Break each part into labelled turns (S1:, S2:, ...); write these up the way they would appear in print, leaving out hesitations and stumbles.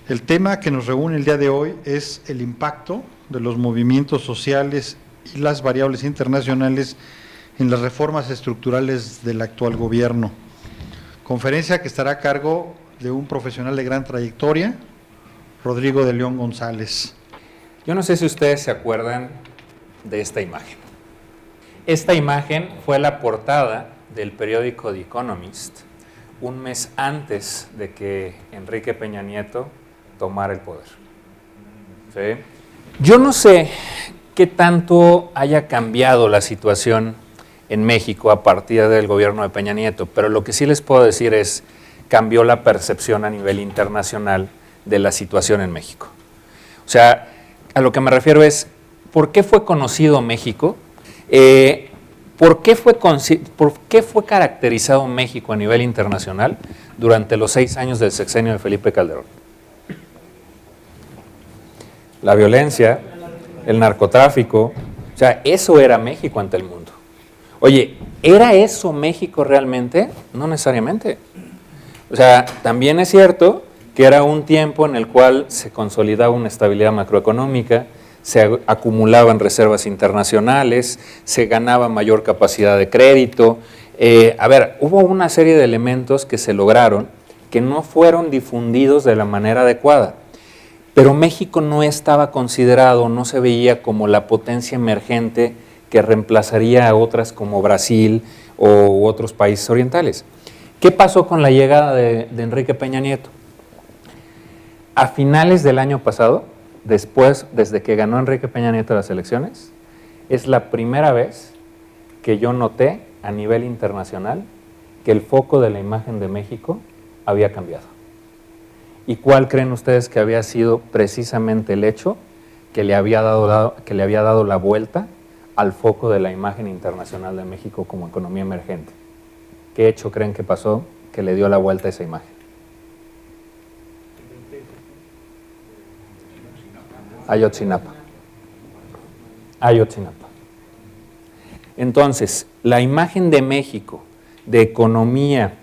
S1: El tema que nos reúne el día de hoy es el impacto de los movimientos sociales y las variables internacionales en las reformas estructurales del actual gobierno. Conferencia que estará a cargo de un profesional de gran trayectoria, Rodrigo de León González.
S2: Yo no sé si ustedes se acuerdan de esta imagen. Esta imagen fue la portada del periódico The Economist un mes antes de que Enrique Peña Nieto tomara el poder. ¿Sí? Yo no sé qué tanto haya cambiado la situación en México a partir del gobierno de Peña Nieto, pero lo que sí les puedo decir es cambió la percepción a nivel internacional de la situación en México. O sea, a lo que me refiero es, ¿por qué fue conocido México? ¿Por qué fue caracterizado México a nivel internacional durante los 6 años del sexenio de Felipe Calderón? La violencia, el narcotráfico, o sea, eso era México ante el mundo. Oye, ¿era eso México realmente? No necesariamente. O sea, también es cierto que era un tiempo en el cual se consolidaba una estabilidad macroeconómica, se acumulaban reservas internacionales, se ganaba mayor capacidad de crédito. Hubo una serie de elementos que se lograron que no fueron difundidos de la manera adecuada. Pero México no estaba considerado, no se veía como la potencia emergente que reemplazaría a otras como Brasil u otros países orientales. ¿Qué pasó con la llegada de Enrique Peña Nieto? A finales del año pasado, desde que ganó Enrique Peña Nieto las elecciones, es la primera vez que yo noté a nivel internacional que el foco de la imagen de México había cambiado. ¿Y cuál creen ustedes que había sido precisamente el hecho que le había dado la vuelta al foco de la imagen internacional de México como economía emergente? ¿Qué hecho creen que pasó que le dio la vuelta a esa imagen? Ayotzinapa. Entonces, la imagen de México de economía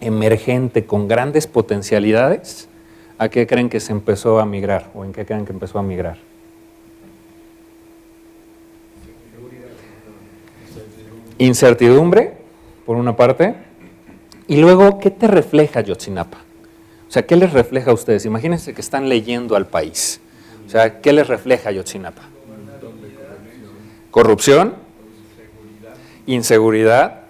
S2: emergente con grandes potencialidades, ¿a qué creen que se empezó a migrar? ¿O en qué creen que empezó a migrar? Incertidumbre, por una parte, y luego, ¿qué te refleja Ayotzinapa? O sea, ¿qué les refleja a ustedes? Imagínense que están leyendo al país. O sea, ¿qué les refleja Ayotzinapa? Corrupción, inseguridad,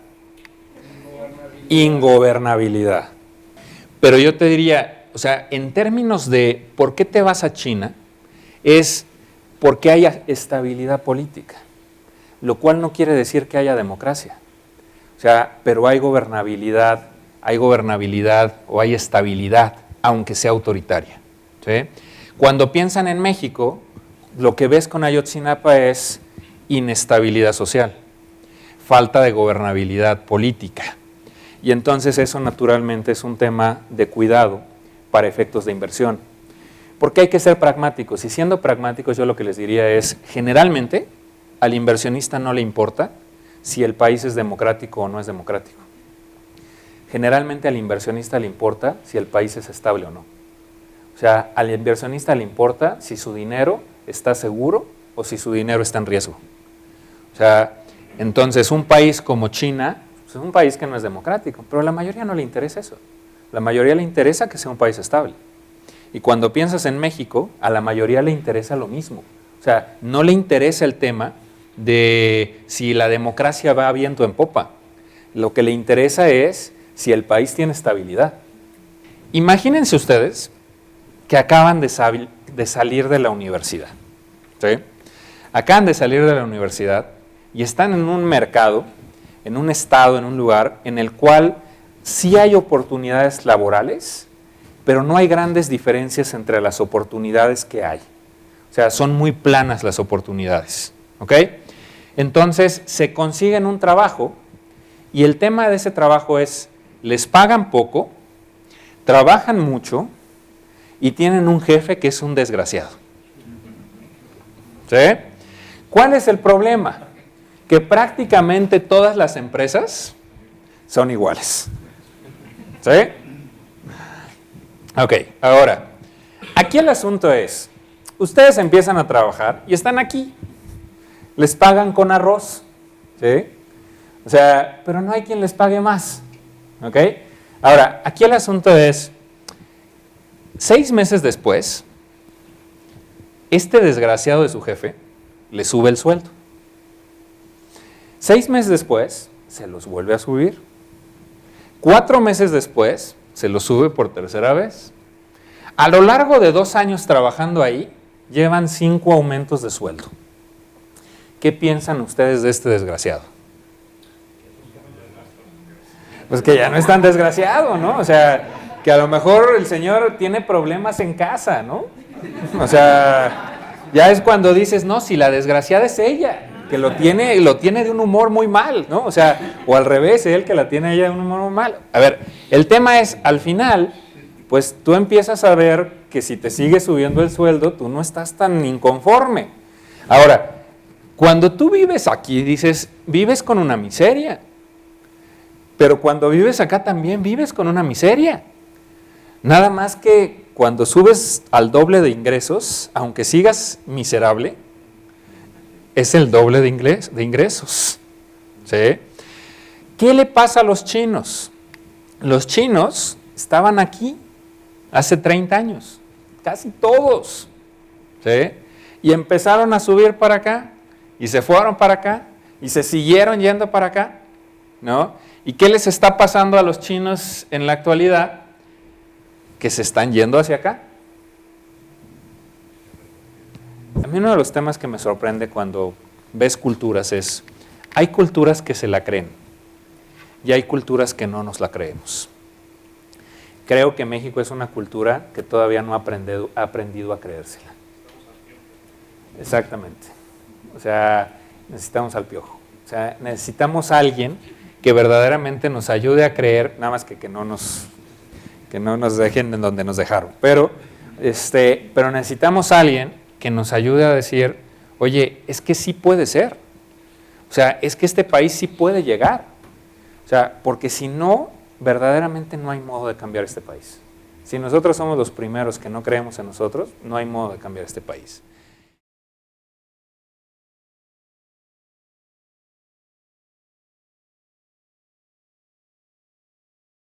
S2: ingobernabilidad. Pero yo te diría, o sea, en términos de por qué te vas a China, es porque haya estabilidad política, lo cual no quiere decir que haya democracia. O sea, pero hay gobernabilidad o hay estabilidad, aunque sea autoritaria. ¿Sí? Cuando piensan en México, lo que ves con Ayotzinapa es inestabilidad social, falta de gobernabilidad política. Y entonces eso naturalmente es un tema de cuidado para efectos de inversión. Porque hay que ser pragmáticos. Y siendo pragmáticos, yo lo que les diría es, generalmente, al inversionista no le importa si el país es democrático o no es democrático. Generalmente al inversionista le importa si el país es estable o no. O sea, al inversionista le importa si su dinero está seguro o si su dinero está en riesgo. O sea, entonces un país como China es un país que no es democrático, pero a la mayoría no le interesa eso. La mayoría le interesa que sea un país estable. Y cuando piensas en México, a la mayoría le interesa lo mismo. O sea, no le interesa el tema de si la democracia va viento en popa. Lo que le interesa es si el país tiene estabilidad. Imagínense ustedes que acaban de salir de la universidad. ¿Sí? Acaban de salir de la universidad y están en un mercado, en un estado, en un lugar en el cual sí hay oportunidades laborales, pero no hay grandes diferencias entre las oportunidades que hay. O sea, son muy planas las oportunidades. ¿Ok? Entonces, se consiguen un trabajo y el tema de ese trabajo es, les pagan poco, trabajan mucho y tienen un jefe que es un desgraciado. ¿Sí? ¿Cuál es el problema? Que prácticamente todas las empresas son iguales. ¿Sí? Ok, ahora, aquí el asunto es, ustedes empiezan a trabajar y están aquí, les pagan con arroz, ¿sí? O sea, pero no hay quien les pague más, ¿ok? Ahora, aquí el asunto es, 6 meses después, este desgraciado de su jefe le sube el sueldo. 6 meses después, se los vuelve a subir. 4 meses después, se los sube por tercera vez. A lo largo de 2 años trabajando ahí, llevan 5 aumentos de sueldo. ¿Qué piensan ustedes de este desgraciado? Pues que ya no es tan desgraciado, ¿no? O sea, que a lo mejor el señor tiene problemas en casa, ¿no? O sea, ya es cuando dices, no, si la desgraciada es ella, que lo tiene de un humor muy mal, ¿no? O sea, o al revés, él que la tiene ella de un humor muy mal. A ver, el tema es, al final, pues tú empiezas a ver que si te sigue subiendo el sueldo, tú no estás tan inconforme. Ahora, cuando tú vives aquí, dices, vives con una miseria. Pero cuando vives acá también vives con una miseria. Nada más que cuando subes al doble de ingresos, aunque sigas miserable, es el doble de ingresos. ¿Sí? ¿Qué le pasa a los chinos? Los chinos estaban aquí hace 30 años, casi todos. ¿Sí? Y empezaron a subir para acá, y se fueron para acá, y se siguieron yendo para acá, ¿no? ¿Y qué les está pasando a los chinos en la actualidad? Que se están yendo hacia acá. A mí uno de los temas que me sorprende cuando ves culturas es, hay culturas que se la creen y hay culturas que no nos la creemos. Creo que México es una cultura que todavía no ha aprendido a creérsela. Exactamente. O sea, necesitamos al piojo. O sea, necesitamos a alguien que verdaderamente nos ayude a creer, nada más que no nos dejen en donde nos dejaron. Pero necesitamos a alguien que nos ayude a decir, oye, es que sí puede ser. O sea, es que este país sí puede llegar. O sea, porque si no, verdaderamente no hay modo de cambiar este país. Si nosotros somos los primeros que no creemos en nosotros, no hay modo de cambiar este país.